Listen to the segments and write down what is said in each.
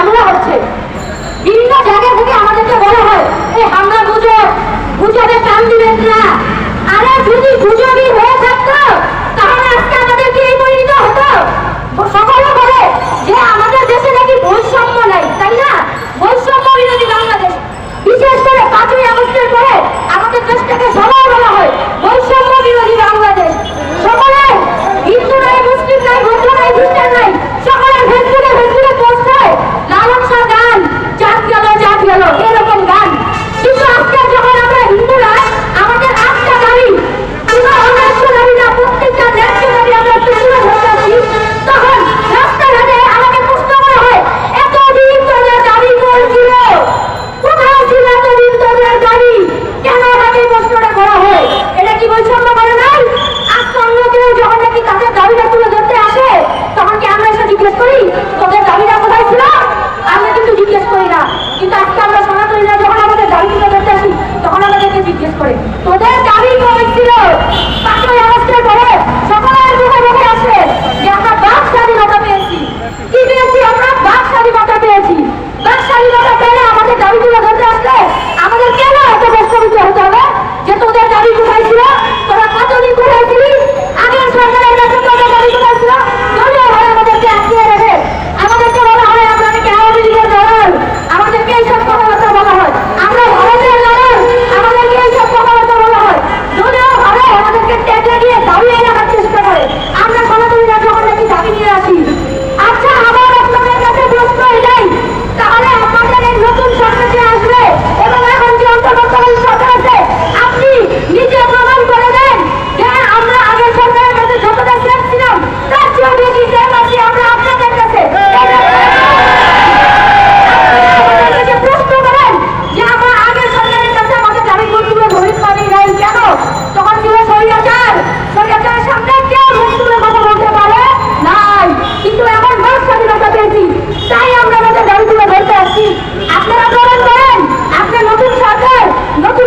হামলা হচ্ছে। বিভিন্ন জায়গা থেকে আমাদেরকে বলা হয় এই হামলা গুজব, গুজবে কান দিবেন না। আরে যদি গুজবই হয়ে থাকতো তাহলে আজকে আমাদেরকে এই পরিণত হতো। সকলে বলে যে আমাদের দেশে নাকি বৈষম্য নাই, তাই না? বৈষম্য বিরোধী বাংলাদেশ। বিশেষ করে 5ই আগস্টের পরে আমাদের দেশটাকে সবাই বলা হয় বৈষম্য বিরোধী বাংলাদেশ। সকলে হিন্দু নাই, মুসলিম নাই, বৌদ্ধ নাই, খ্রিস্টান নাই, সকলের ফেসবুকে পোস্ট হয় লালন গান, জাত গেল এরকম গান। কিন্তু আজকে যখন আমরা হিন্দুরা আমাদের আটটা দাবি, আমরা অন্যান্য দাবি না, প্রত্যেকটা ন্যায্য দাবি আমরা তুলে ধরতেছি, তখন রাস্তাঘাটে আমাকে প্রশ্ন করা হয় এতদিন তোদের দাবি করেছিল, কোথায় ছিল এতদিন তোদের দাবি? কেন আমাকে প্রশ্নটা করা হয়? এটা কি বৈষম্য করে নাই? আজকে অন্য কেউ যখন নাকি তাদের দাবিটা তুলে ধরতে আসে তখন কি আমরা এসে জিজ্ঞেস করি তোদের দাবিটা কোথায় ছিল? আমরা কিন্তু জিজ্ঞেস করি না। কিন্তু আজকে আমরা সনাতনীরা যখন আমাদের দাবি তুলে ধরতে আসি তখন আমাদেরকে জিজ্ঞেস করে তোদের দাবি কই ছিল? 5ই আগস্টের পরে সকলের মুখে আসে যে আমরা বাক স্বাধীনতা পেয়েছি। কি পেয়েছি? আমরা বাক স্বাধীনতা পেয়েছি। বাক স্বাধীনতা পেলে আমাদের দাবি তুলে ধরতে আসলে আমাদের কেন এত প্রশ্নবিদ্ধ হতে হবে যে তোদের দাবি কোথায় ছিল? তোরা কতদিন কোথায় ছিলি? আগের সরকারের কাছে তোদের দাবি কোথায় ছিল? দলীয় ভাবে আমাদেরকে আটকিয়ে রেখে আমাদেরকে বলা হয় আমরা নাকি আওয়ামী লীগের দল, আমাদেরকে এইসব কথাবার্তা বলা হয়। আমরা ভারতের দল, আমাদেরকে এইসব কথাবার্তা বলা হয়। দলীয় ভাবে আমাদেরকে টেকে দিয়ে দাবি রাখার চেষ্টা করে। আমরা সনাতনীরা যখন নাকি দাবি নিয়ে আসি, আচ্ছা আবার আপনাদের কাছে প্রশ্ন এটাই, তাহলে আপনাদের এই নতুন সরকার যে আসবে এবং এখন যে অন্তর্বর্তীকালীন সরকার আছে, আপনি নিজে প্রমাণ করে দেন যে আমরা আগের সরকারের কাছে যতটা সেফ ছিলাম তার চেয়েও বেশি সেফ আছি আমরা আপনাদের কাছে। প্রশ্ন করেন যে আমরা আগের সরকারের কাছে আমাদের দাবিগুলো ধরে পারি নাই কেন? তখন ছিল স্বৈরাচার, স্বৈরাচারের সামনে কেউ মুখ তুলে কথা বলতে পারে নাই। কিন্তু এখন বাক স্বাধীনতা পেয়েছি, তাই আমরা আমাদের দাবিগুলো ধরতে আসছি। আপনারা প্রমাণ করেন, আপনার নতুন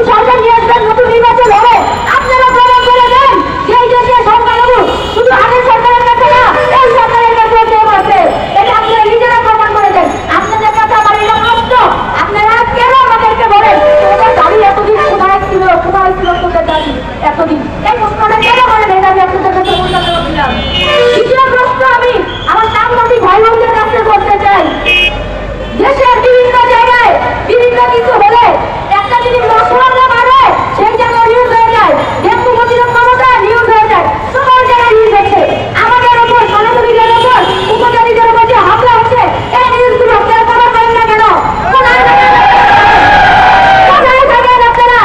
সরকার নিয়ে আসবেন, নতুন নির্বাচন হবে, আপনারা প্রমাণ করে দেন যে এই দেশে সংখ্যালঘু শুধু আগের সরকারের কাছে না এই সরকারের কাছে কেউ আছে। এটা আপনারা নিজেরা প্রমাণ করে দেন। আপনাদের কাছে আমার এটা প্রশ্ন, আপনারা কেন আমাদেরকে বলেন তোদের দাবি এতদিন কোথায় ছিল তোদের দাবি এতদিন? এই প্রশ্নটা কেন করেন? এটা আমি আপনাদের কাছে উল্লেখ করছিলাম। দ্বিতীয় প্রশ্ন আমি আমার সাংবাদিক ভাই বোনদের কাছে করতে চাই। দেশের বিভিন্ন জায়গায় বিভিন্ন কিছু হলে একটা জিনিস মশলা মারে সেই জায়গায় নিউজ হয়ে যায়, ডেঙ্গু প্রতিরোধ ক্ষমতা নিউজ হয়ে যায়, সকল জায়গায় নিউজ হচ্ছে। আমাদের ওপর সনাতনীদের ওপর উপজাতিদের ওপর যে হামলা হচ্ছে এই নিউজগুলো আপনারা কভার করেন না কেন? কোথায় থাকেন আপনারা?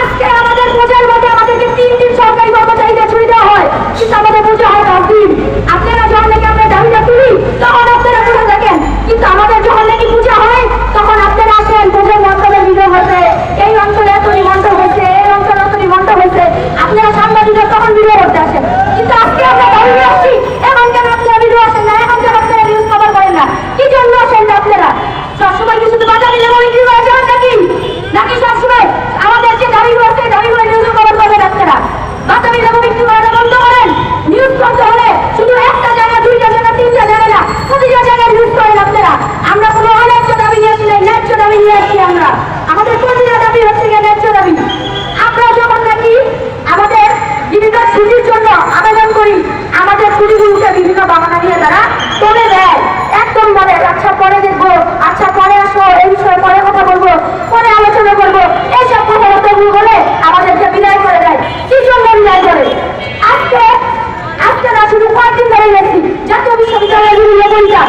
আজকে আমাদের বোঝার মতো আমাদেরকে 3 দিন সরকারি কর্মচারীদের ছুটি দেওয়া হয়, কিন্তু আমাদের বোঝা হয় 10 দিন। আপনারা যখন নাকি আমরা দাবিটা তুলি তখন আপনারা বলে থাকেন, কিন্তু আমাদের যখন নাকি পূজা হয় তখন আপনারা আসেন পূজার মন্ত্রণের ভিডিও হচ্ছে, এই অঞ্চলে এত নিমন্ত্র হয়েছে, এই অঞ্চলে এত নিমন্ত্র হয়েছে, আপনারা সাংবাদিকরা তখন ভিডিও করতে আসেন। কিন্তু আজকে আমরা দাবি নিয়ে আসছি, এখন কেন আপনারা ভিডিও আসেন না? এখন কেন আপনারা নিউজ কভার করেন না? কি জন্য আসেন না আপনারা? সবসময় কি শুধু বাজার নিলে বিক্রি করা যাবেন নাকি সবসময় আমাদের যে দাবিগুলো আছে দাবিগুলো নিউজ কভার করবেন আপনারা? বাজার নিলে বিক্রি করাটা বন্ধ করেন। নিউজ করতে হলে শুধু একটা জায়গা, 2টা জায়গা, 3টা জায়গা না, প্রতিটা জায়গায় নিউজ করেন আপনারা। আমরা কোনো অন্যায্য দাবি নিয়ে আসলে ন্যায্য দাবি নিয়ে আসছি। আমরা আমাদের প্রতিটা দাবি হচ্ছে ন্যায্য দাবি। আমরা যখন নাকি আমাদের বিভিন্ন ছুটির জন্য আবেদন করি, আমাদের ছুটিগুলোকে বিভিন্ন বাহানা দিয়ে তারা তোলে দেয়। একদম বলে আচ্ছা পরে দেখবো, আচ্ছা পরে আসো, এই বিষয়ে পরে কথা বলবো, পরে আলোচনা করবো, এইসব কথাবার্তাগুলো বলে আমাদেরকে বিদায় করে দেয়। কি জন্য বিদায় করে? আজকে না শুধু 5 দিন ধরে গেছি জাতীয় বিশ্ববিদ্যালয়ের বিভিন্ন পরীক্ষা